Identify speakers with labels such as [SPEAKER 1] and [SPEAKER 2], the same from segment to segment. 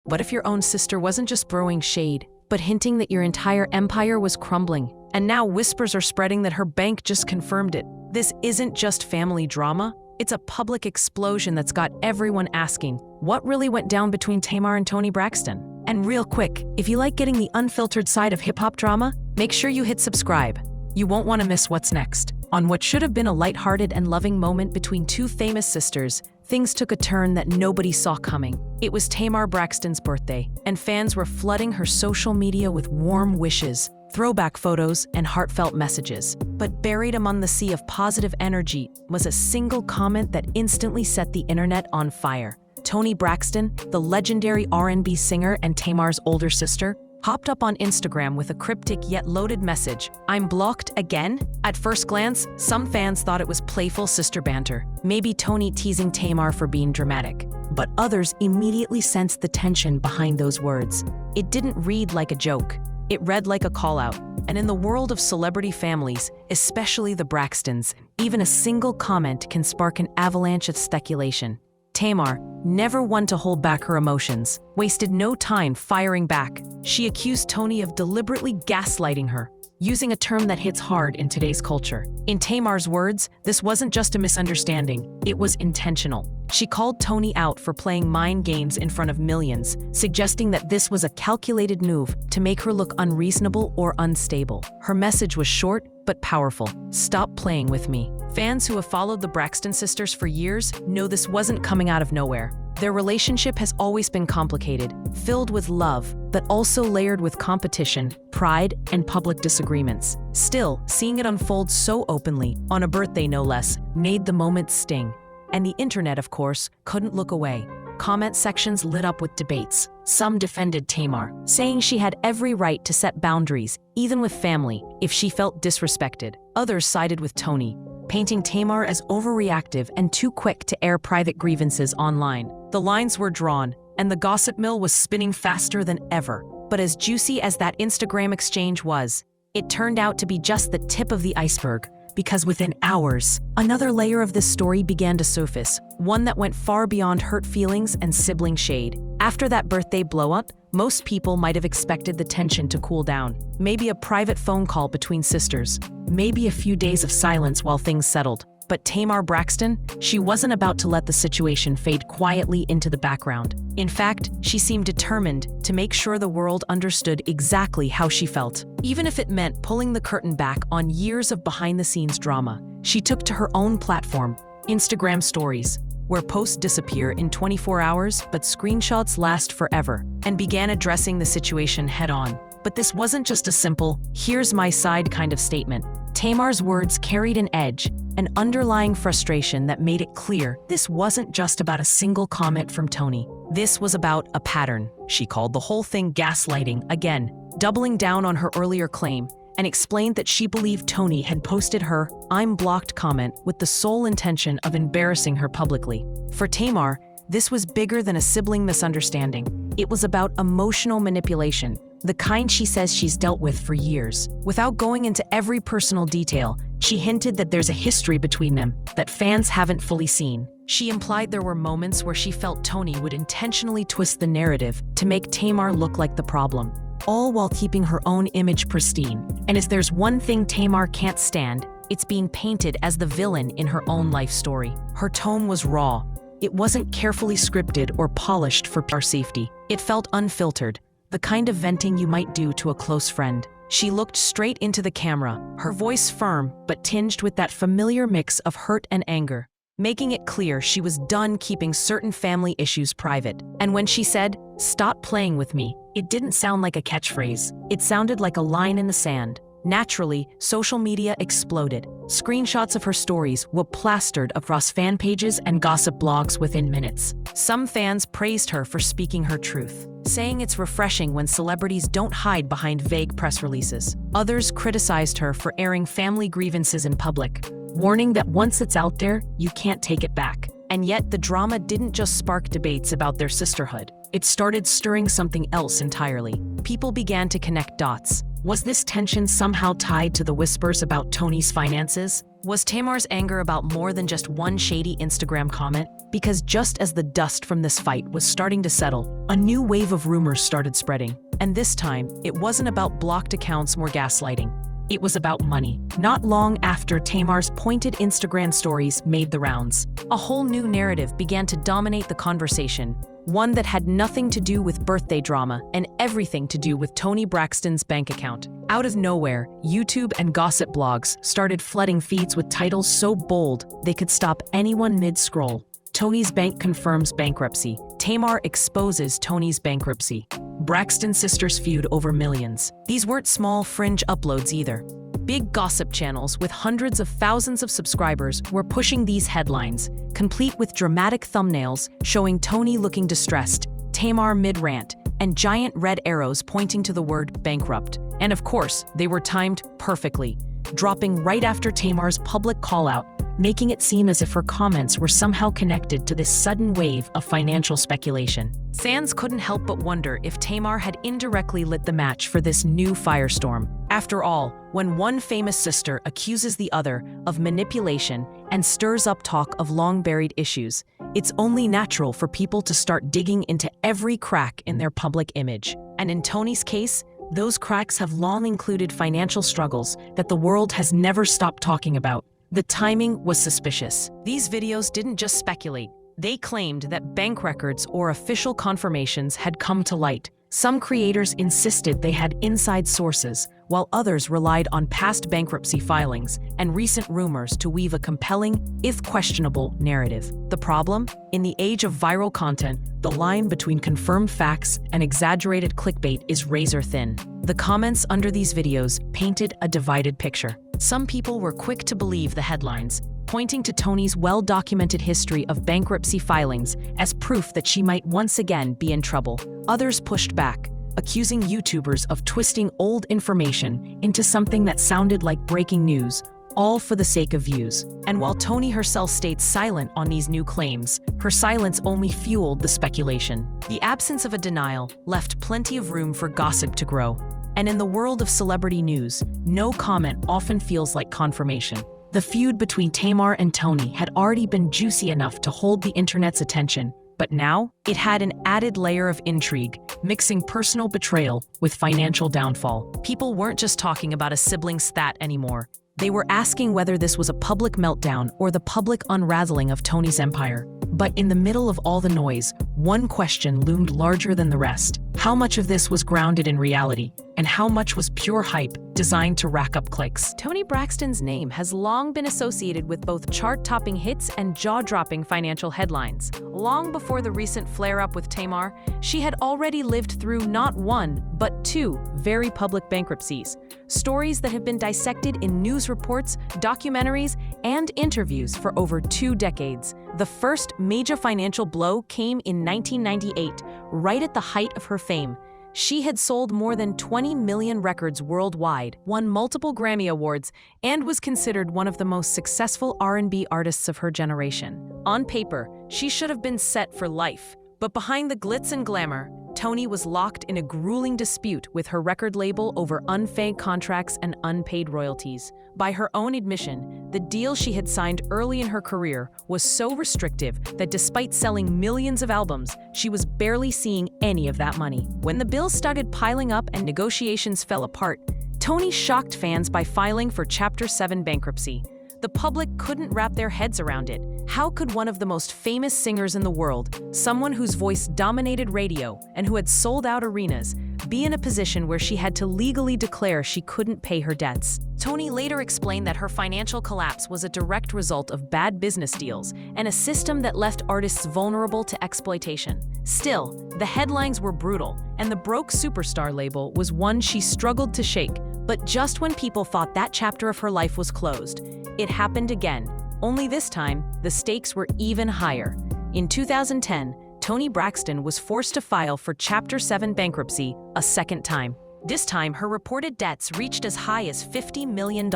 [SPEAKER 1] What if your own sister wasn't just throwing shade, but hinting that your entire empire was crumbling? And now whispers are spreading that her bank just confirmed it. This isn't just family drama, it's a public explosion that's got everyone asking, what really went down between Tamar and Toni Braxton? And real quick, if you like getting the unfiltered side of hip-hop drama, make sure you hit subscribe. You won't want to miss what's next. On what should have been a lighthearted and loving moment between two famous sisters, things took a turn that nobody saw coming. It was Tamar Braxton's birthday, and fans were flooding her social media with warm wishes, throwback photos, and heartfelt messages. But buried among the sea of positive energy was a single comment that instantly set the internet on fire. Toni Braxton, the legendary R&B singer and Tamar's older sister, hopped up on Instagram with a cryptic yet loaded message, "I'm blocked again?" At first glance, some fans thought it was playful sister banter, maybe Toni teasing Tamar for being dramatic. But others immediately sensed the tension behind those words. It didn't read like a joke. It read like a call-out. And in the world of celebrity families, especially the Braxtons, even a single comment can spark an avalanche of speculation. Tamar, never one to hold back her emotions, wasted no time firing back. She accused Toni of deliberately gaslighting her, using a term that hits hard in today's culture. In Tamar's words, this wasn't just a misunderstanding, it was intentional. She called Toni out for playing mind games in front of millions, suggesting that this was a calculated move to make her look unreasonable or unstable. Her message was short but powerful. Stop playing with me. Fans who have followed the Braxton sisters for years know this wasn't coming out of nowhere. Their relationship has always been complicated, filled with love, but also layered with competition, pride, and public disagreements. Still, seeing it unfold so openly, on a birthday no less, made the moment sting. And the internet, of course, couldn't look away. Comment sections lit up with debates. Some defended Tamar, saying she had every right to set boundaries, even with family, if she felt disrespected. Others sided with Toni, painting Tamar as overreactive and too quick to air private grievances online. The lines were drawn, and the gossip mill was spinning faster than ever. But as juicy as that Instagram exchange was, it turned out to be just the tip of the iceberg. Because within hours, another layer of this story began to surface, one that went far beyond hurt feelings and sibling shade. After that birthday blow-up, most people might have expected the tension to cool down. Maybe a private phone call between sisters, maybe a few days of silence while things settled. But Tamar Braxton, she wasn't about to let the situation fade quietly into the background. In fact, she seemed determined to make sure the world understood exactly how she felt. Even if it meant pulling the curtain back on years of behind-the-scenes drama, she took to her own platform, Instagram Stories, where posts disappear in 24 hours but screenshots last forever, and began addressing the situation head-on. But this wasn't just a simple, here's my side kind of statement. Tamar's words carried an edge, an underlying frustration that made it clear this wasn't just about a single comment from Toni. This was about a pattern. She called the whole thing gaslighting, again, doubling down on her earlier claim, and explained that she believed Toni had posted her "I'm blocked" comment with the sole intention of embarrassing her publicly. For Tamar, this was bigger than a sibling misunderstanding. It was about emotional manipulation, the kind she says she's dealt with for years. Without going into every personal detail, she hinted that there's a history between them that fans haven't fully seen. She implied there were moments where she felt Toni would intentionally twist the narrative to make Tamar look like the problem, all while keeping her own image pristine. And if there's one thing Tamar can't stand, it's being painted as the villain in her own life story. Her tone was raw. It wasn't carefully scripted or polished for PR safety. It felt unfiltered, the kind of venting you might do to a close friend. She looked straight into the camera, her voice firm but tinged with that familiar mix of hurt and anger, making it clear she was done keeping certain family issues private. And when she said, "Stop playing with me," it didn't sound like a catchphrase. It sounded like a line in the sand. Naturally, social media exploded. Screenshots of her stories were plastered across fan pages and gossip blogs within minutes. Some fans praised her for speaking her truth, saying it's refreshing when celebrities don't hide behind vague press releases. Others criticized her for airing family grievances in public, warning that once it's out there, you can't take it back. And yet, the drama didn't just spark debates about their sisterhood. It started stirring something else entirely. People began to connect dots. Was this tension somehow tied to the whispers about Toni's finances? Was Tamar's anger about more than just one shady Instagram comment? Because just as the dust from this fight was starting to settle, a new wave of rumors started spreading. And this time, it wasn't about blocked accounts or gaslighting. It was about money. Not long after Tamar's pointed Instagram stories made the rounds, a whole new narrative began to dominate the conversation. One that had nothing to do with birthday drama and everything to do with Toni Braxton's bank account. Out of nowhere, YouTube and gossip blogs started flooding feeds with titles so bold they could stop anyone mid-scroll. Toni's bank confirms bankruptcy. Tamar exposes Toni's bankruptcy. Braxton sisters feud over millions. These weren't small fringe uploads either. Big gossip channels with hundreds of thousands of subscribers were pushing these headlines, complete with dramatic thumbnails showing Toni looking distressed, Tamar mid-rant, and giant red arrows pointing to the word bankrupt. And of course, they were timed perfectly, dropping right after Tamar's public call-out, making it seem as if her comments were somehow connected to this sudden wave of financial speculation. Fans couldn't help but wonder if Tamar had indirectly lit the match for this new firestorm. After all, when one famous sister accuses the other of manipulation and stirs up talk of long-buried issues, it's only natural for people to start digging into every crack in their public image. And in Toni's case, those cracks have long included financial struggles that the world has never stopped talking about. The timing was suspicious. These videos didn't just speculate. They claimed that bank records or official confirmations had come to light. Some creators insisted they had inside sources, while others relied on past bankruptcy filings and recent rumors to weave a compelling, if questionable, narrative. The problem? In the age of viral content, the line between confirmed facts and exaggerated clickbait is razor thin. The comments under these videos painted a divided picture. Some people were quick to believe the headlines, pointing to Toni's well-documented history of bankruptcy filings as proof that she might once again be in trouble. Others pushed back, accusing YouTubers of twisting old information into something that sounded like breaking news, all for the sake of views. And while Toni herself stayed silent on these new claims, her silence only fueled the speculation. The absence of a denial left plenty of room for gossip to grow. And in the world of celebrity news, no comment often feels like confirmation. The feud between Tamar and Toni had already been juicy enough to hold the internet's attention, but now it had an added layer of intrigue, mixing personal betrayal with financial downfall. People weren't just talking about a sibling spat anymore. They were asking whether this was a public meltdown or the public unraveling of Toni's empire. But in the middle of all the noise, one question loomed larger than the rest. How much of this was grounded in reality, and how much was pure hype designed to rack up clicks? Toni Braxton's name has long been associated with both chart-topping hits and jaw-dropping financial headlines. Long before the recent flare-up with Tamar, she had already lived through not one, but two very public bankruptcies. Stories that have been dissected in news reports, documentaries, and interviews for over 2 decades. The first major financial blow came in 1998, right at the height of her fame. She had sold more than 20 million records worldwide, won multiple Grammy Awards, and was considered one of the most successful R&B artists of her generation. On paper, she should have been set for life, but behind the glitz and glamour, Toni was locked in a grueling dispute with her record label over unpaid contracts and unpaid royalties. By her own admission, the deal she had signed early in her career was so restrictive that despite selling millions of albums, she was barely seeing any of that money. When the bills started piling up and negotiations fell apart, Toni shocked fans by filing for Chapter 7 bankruptcy. The public couldn't wrap their heads around it. How could one of the most famous singers in the world, someone whose voice dominated radio and who had sold out arenas, be in a position where she had to legally declare she couldn't pay her debts? Toni later explained that her financial collapse was a direct result of bad business deals and a system that left artists vulnerable to exploitation. Still, the headlines were brutal, and the broke superstar label was one she struggled to shake. But just when people thought that chapter of her life was closed, it happened again. Only this time, the stakes were even higher. In 2010, Toni Braxton was forced to file for Chapter 7 bankruptcy a second time. This time, her reported debts reached as high as $50 million,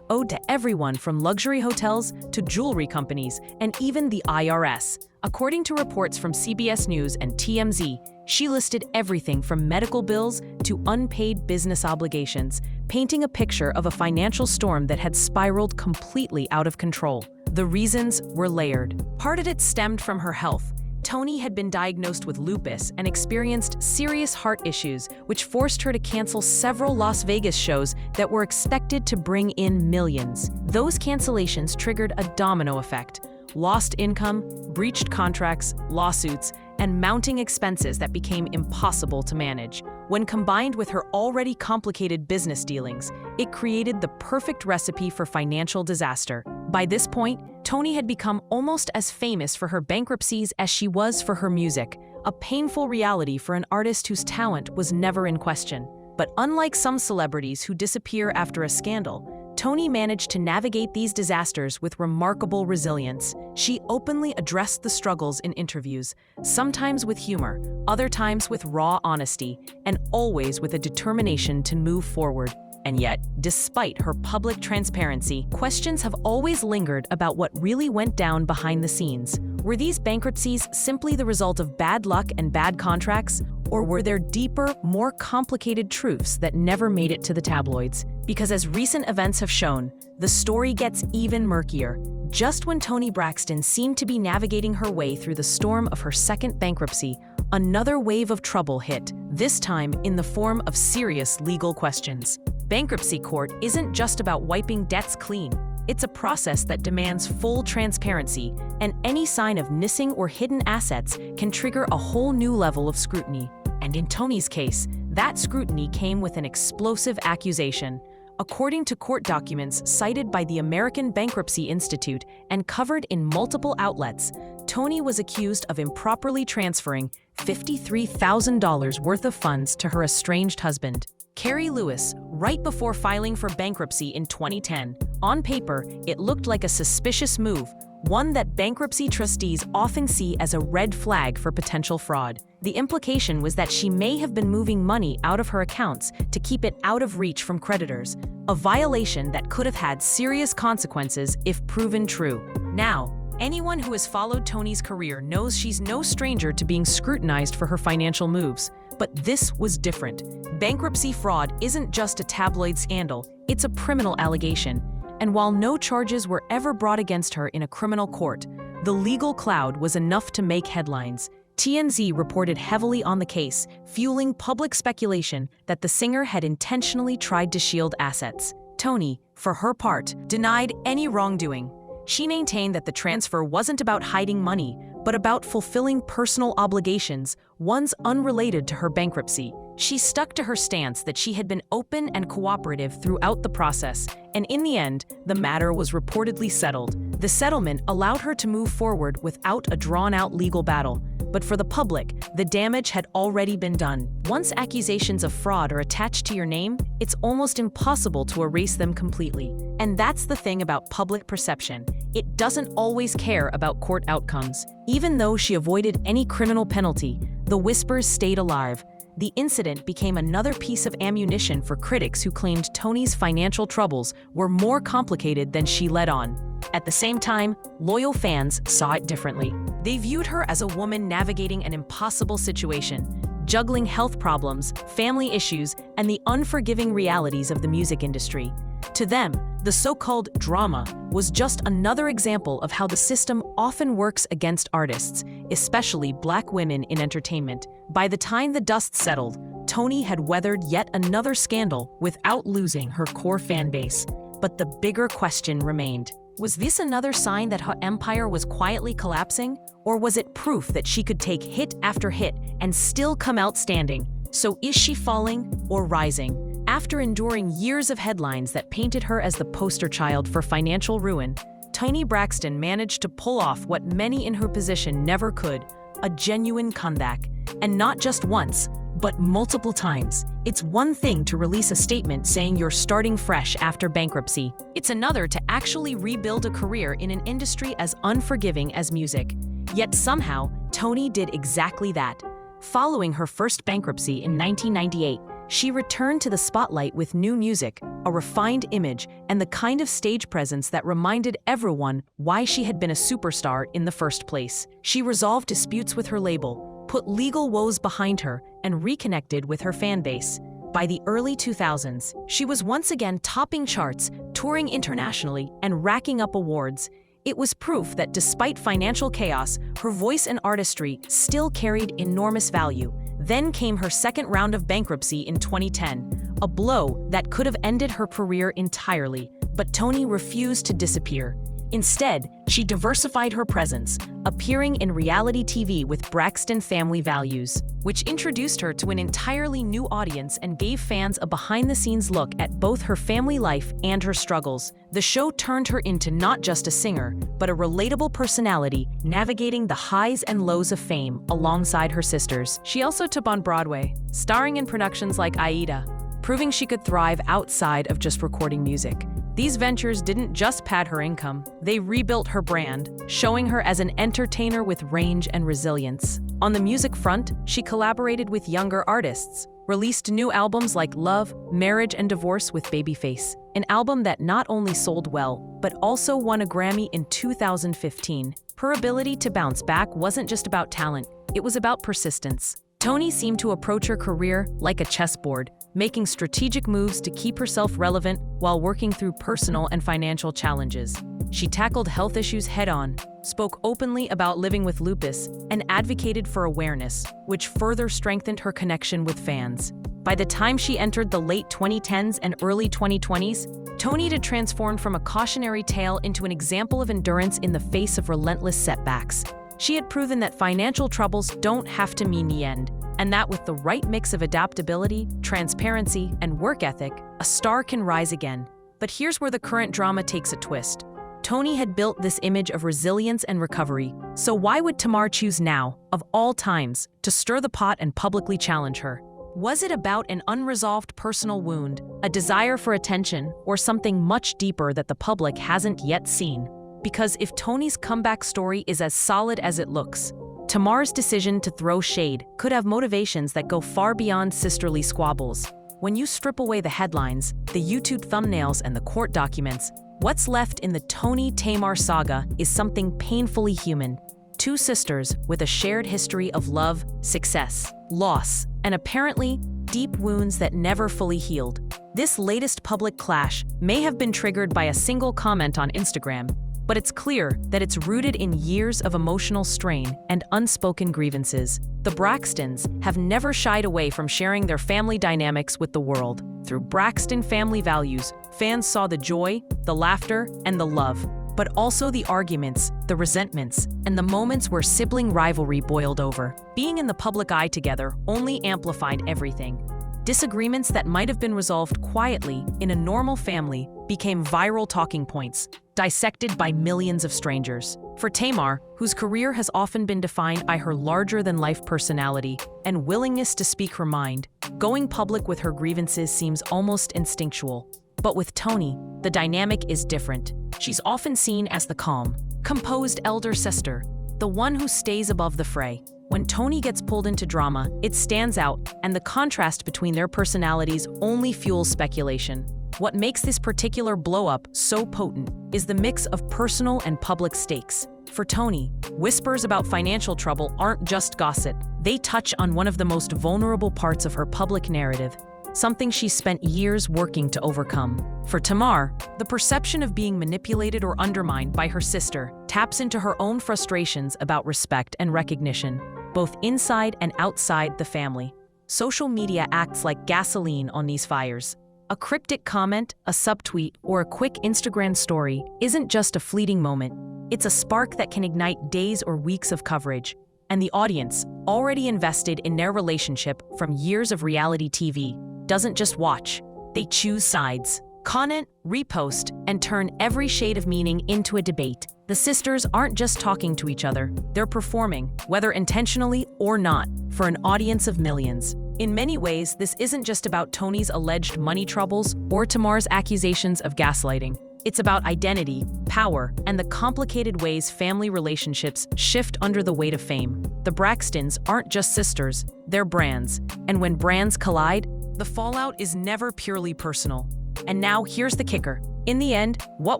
[SPEAKER 1] owed to everyone from luxury hotels to jewelry companies and even the IRS. According to reports from CBS News and TMZ, she listed everything from medical bills to unpaid business obligations, painting a picture of a financial storm that had spiraled completely out of control. The reasons were layered. Part of it stemmed from her health. Toni had been diagnosed with lupus and experienced serious heart issues, which forced her to cancel several Las Vegas shows that were expected to bring in millions. Those cancellations triggered a domino effect: lost income, breached contracts, lawsuits, and mounting expenses that became impossible to manage. When combined with her already complicated business dealings, it created the perfect recipe for financial disaster. By this point, Toni had become almost as famous for her bankruptcies as she was for her music, a painful reality for an artist whose talent was never in question. But unlike some celebrities who disappear after a scandal, Toni managed to navigate these disasters with remarkable resilience. She openly addressed the struggles in interviews, sometimes with humor, other times with raw honesty, and always with a determination to move forward. And yet, despite her public transparency, questions have always lingered about what really went down behind the scenes. Were these bankruptcies simply the result of bad luck and bad contracts? Or were there deeper, more complicated truths that never made it to the tabloids? Because as recent events have shown, the story gets even murkier. Just when Toni Braxton seemed to be navigating her way through the storm of her second bankruptcy, another wave of trouble hit, this time in the form of serious legal questions. Bankruptcy court isn't just about wiping debts clean. It's a process that demands full transparency, and any sign of missing or hidden assets can trigger a whole new level of scrutiny. And in Toni's case, that scrutiny came with an explosive accusation. According to court documents cited by the American Bankruptcy Institute and covered in multiple outlets, Toni was accused of improperly transferring $53,000 worth of funds to her estranged husband, Carrie Lewis, right before filing for bankruptcy in 2010. On paper, it looked like a suspicious move, one that bankruptcy trustees often see as a red flag for potential fraud. The implication was that she may have been moving money out of her accounts to keep it out of reach from creditors, a violation that could have had serious consequences if proven true. Now, anyone who has followed Toni's career knows she's no stranger to being scrutinized for her financial moves. But this was different. Bankruptcy fraud isn't just a tabloid scandal, it's a criminal allegation. And while no charges were ever brought against her in a criminal court, the legal cloud was enough to make headlines. TMZ reported heavily on the case, fueling public speculation that the singer had intentionally tried to shield assets. Toni, for her part, denied any wrongdoing. She maintained that the transfer wasn't about hiding money, but about fulfilling personal obligations, ones unrelated to her bankruptcy. She stuck to her stance that she had been open and cooperative throughout the process, and in the end, the matter was reportedly settled. The settlement allowed her to move forward without a drawn-out legal battle. But for the public, the damage had already been done. Once accusations of fraud are attached to your name, it's almost impossible to erase them completely. And that's the thing about public perception. It doesn't always care about court outcomes. Even though she avoided any criminal penalty, the whispers stayed alive. The incident became another piece of ammunition for critics who claimed Toni's financial troubles were more complicated than she let on. At the same time, loyal fans saw it differently. They viewed her as a woman navigating an impossible situation, juggling health problems, family issues, and the unforgiving realities of the music industry. To them, the so-called drama was just another example of how the system often works against artists, especially Black women in entertainment. By the time the dust settled, Toni had weathered yet another scandal without losing her core fan base. But the bigger question remained. Was this another sign that her empire was quietly collapsing? Or was it proof that she could take hit after hit and still come out standing? So is she falling or rising? After enduring years of headlines that painted her as the poster child for financial ruin, Toni Braxton managed to pull off what many in her position never could, a genuine comeback. And not just once, but multiple times. It's one thing to release a statement saying you're starting fresh after bankruptcy. It's another to actually rebuild a career in an industry as unforgiving as music. Yet somehow, Toni did exactly that. Following her first bankruptcy in 1998, She returned to the spotlight with new music, a refined image, and the kind of stage presence that reminded everyone why she had been a superstar in the first place. She resolved disputes with her label, put legal woes behind her, and reconnected with her fan base. By the early 2000s, she was once again topping charts, touring internationally, and racking up awards. It was proof that despite financial chaos, her voice and artistry still carried enormous value. Then came her second round of bankruptcy in 2010, a blow that could have ended her career entirely, but Toni refused to disappear. Instead, she diversified her presence, appearing in reality TV with Braxton Family Values, which introduced her to an entirely new audience and gave fans a behind-the-scenes look at both her family life and her struggles. The show turned her into not just a singer, but a relatable personality navigating the highs and lows of fame alongside her sisters. She also took on Broadway, starring in productions like Aida, proving she could thrive outside of just recording music. These ventures didn't just pad her income, they rebuilt her brand, showing her as an entertainer with range and resilience. On the music front, she collaborated with younger artists, released new albums like Love, Marriage and Divorce with Babyface, an album that not only sold well, but also won a Grammy in 2015. Her ability to bounce back wasn't just about talent, it was about persistence. Toni seemed to approach her career like a chessboard, making strategic moves to keep herself relevant while working through personal and financial challenges. She tackled health issues head-on, spoke openly about living with lupus, and advocated for awareness, which further strengthened her connection with fans. By the time she entered the late 2010s and early 2020s, Toni had transformed from a cautionary tale into an example of endurance in the face of relentless setbacks. She had proven that financial troubles don't have to mean the end, and that with the right mix of adaptability, transparency, and work ethic, a star can rise again. But here's where the current drama takes a twist. Toni had built this image of resilience and recovery, so why would Tamar choose now, of all times, to stir the pot and publicly challenge her? Was it about an unresolved personal wound, a desire for attention, or something much deeper that the public hasn't yet seen? Because if Toni's comeback story is as solid as it looks, Tamar's decision to throw shade could have motivations that go far beyond sisterly squabbles. When you strip away the headlines, the YouTube thumbnails, and the court documents, what's left in the Toni-Tamar saga is something painfully human. Two sisters with a shared history of love, success, loss, and apparently deep wounds that never fully healed. This latest public clash may have been triggered by a single comment on Instagram, but it's clear that it's rooted in years of emotional strain and unspoken grievances. The Braxtons have never shied away from sharing their family dynamics with the world. Through Braxton Family Values, fans saw the joy, the laughter, and the love, but also the arguments, the resentments, and the moments where sibling rivalry boiled over. Being in the public eye together only amplified everything. Disagreements that might have been resolved quietly in a normal family became viral talking points, dissected by millions of strangers. For Tamar, whose career has often been defined by her larger-than-life personality and willingness to speak her mind, going public with her grievances seems almost instinctual. But with Toni, the dynamic is different. She's often seen as the calm, composed elder sister, the one who stays above the fray. When Toni gets pulled into drama, it stands out, and the contrast between their personalities only fuels speculation. What makes this particular blow-up so potent is the mix of personal and public stakes. For Toni, whispers about financial trouble aren't just gossip. They touch on one of the most vulnerable parts of her public narrative, something she spent years working to overcome. For Tamar, the perception of being manipulated or undermined by her sister taps into her own frustrations about respect and recognition, both inside and outside the family. Social media acts like gasoline on these fires. A cryptic comment, a subtweet, or a quick Instagram story isn't just a fleeting moment. It's a spark that can ignite days or weeks of coverage. And the audience, already invested in their relationship from years of reality TV, doesn't just watch. They choose sides, comment, repost, and turn every shade of meaning into a debate. The sisters aren't just talking to each other, they're performing, whether intentionally or not, for an audience of millions. In many ways, this isn't just about Toni's alleged money troubles or Tamar's accusations of gaslighting. It's about identity, power, and the complicated ways family relationships shift under the weight of fame. The Braxtons aren't just sisters, they're brands. And when brands collide, the fallout is never purely personal. And now here's the kicker. In the end, what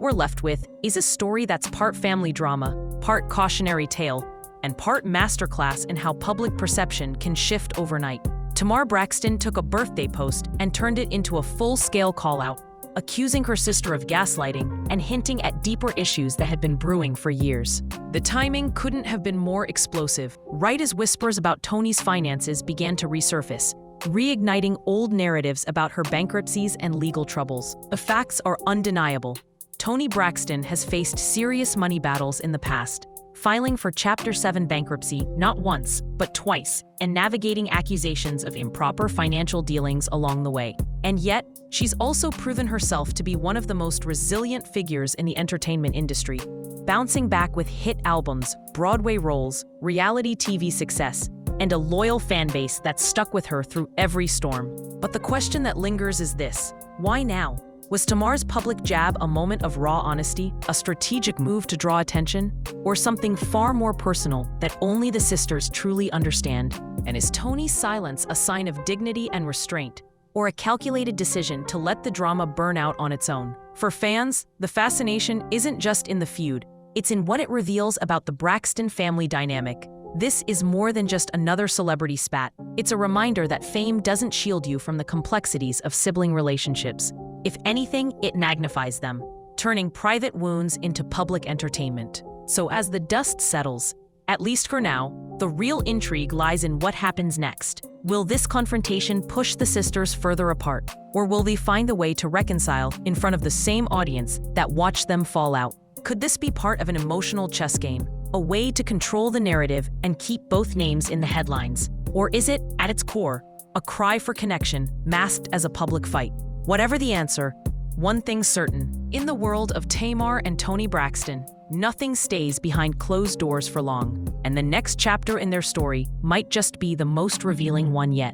[SPEAKER 1] we're left with is a story that's part family drama, part cautionary tale, and part masterclass in how public perception can shift overnight. Tamar Braxton took a birthday post and turned it into a full-scale call-out, accusing her sister of gaslighting and hinting at deeper issues that had been brewing for years. The timing couldn't have been more explosive, right as whispers about Toni's finances began to resurface, reigniting old narratives about her bankruptcies and legal troubles. The facts are undeniable. Toni Braxton has faced serious money battles in the past, filing for Chapter 7 bankruptcy not once, but twice, and navigating accusations of improper financial dealings along the way. And yet, she's also proven herself to be one of the most resilient figures in the entertainment industry, bouncing back with hit albums, Broadway roles, reality TV success, and a loyal fan base that's stuck with her through every storm. But the question that lingers is this: why now? Was Tamar's public jab a moment of raw honesty, a strategic move to draw attention, or something far more personal that only the sisters truly understand? And is Toni's silence a sign of dignity and restraint, or a calculated decision to let the drama burn out on its own? For fans, the fascination isn't just in the feud, it's in what it reveals about the Braxton family dynamic. This is more than just another celebrity spat. It's a reminder that fame doesn't shield you from the complexities of sibling relationships. If anything, it magnifies them, turning private wounds into public entertainment. So as the dust settles, at least for now, the real intrigue lies in what happens next. Will this confrontation push the sisters further apart, or will they find a way to reconcile in front of the same audience that watched them fall out? Could this be part of an emotional chess game, a way to control the narrative and keep both names in the headlines? Or is it, at its core, a cry for connection masked as a public fight? Whatever the answer, one thing's certain. In the world of Tamar and Toni Braxton, nothing stays behind closed doors for long, and the next chapter in their story might just be the most revealing one yet.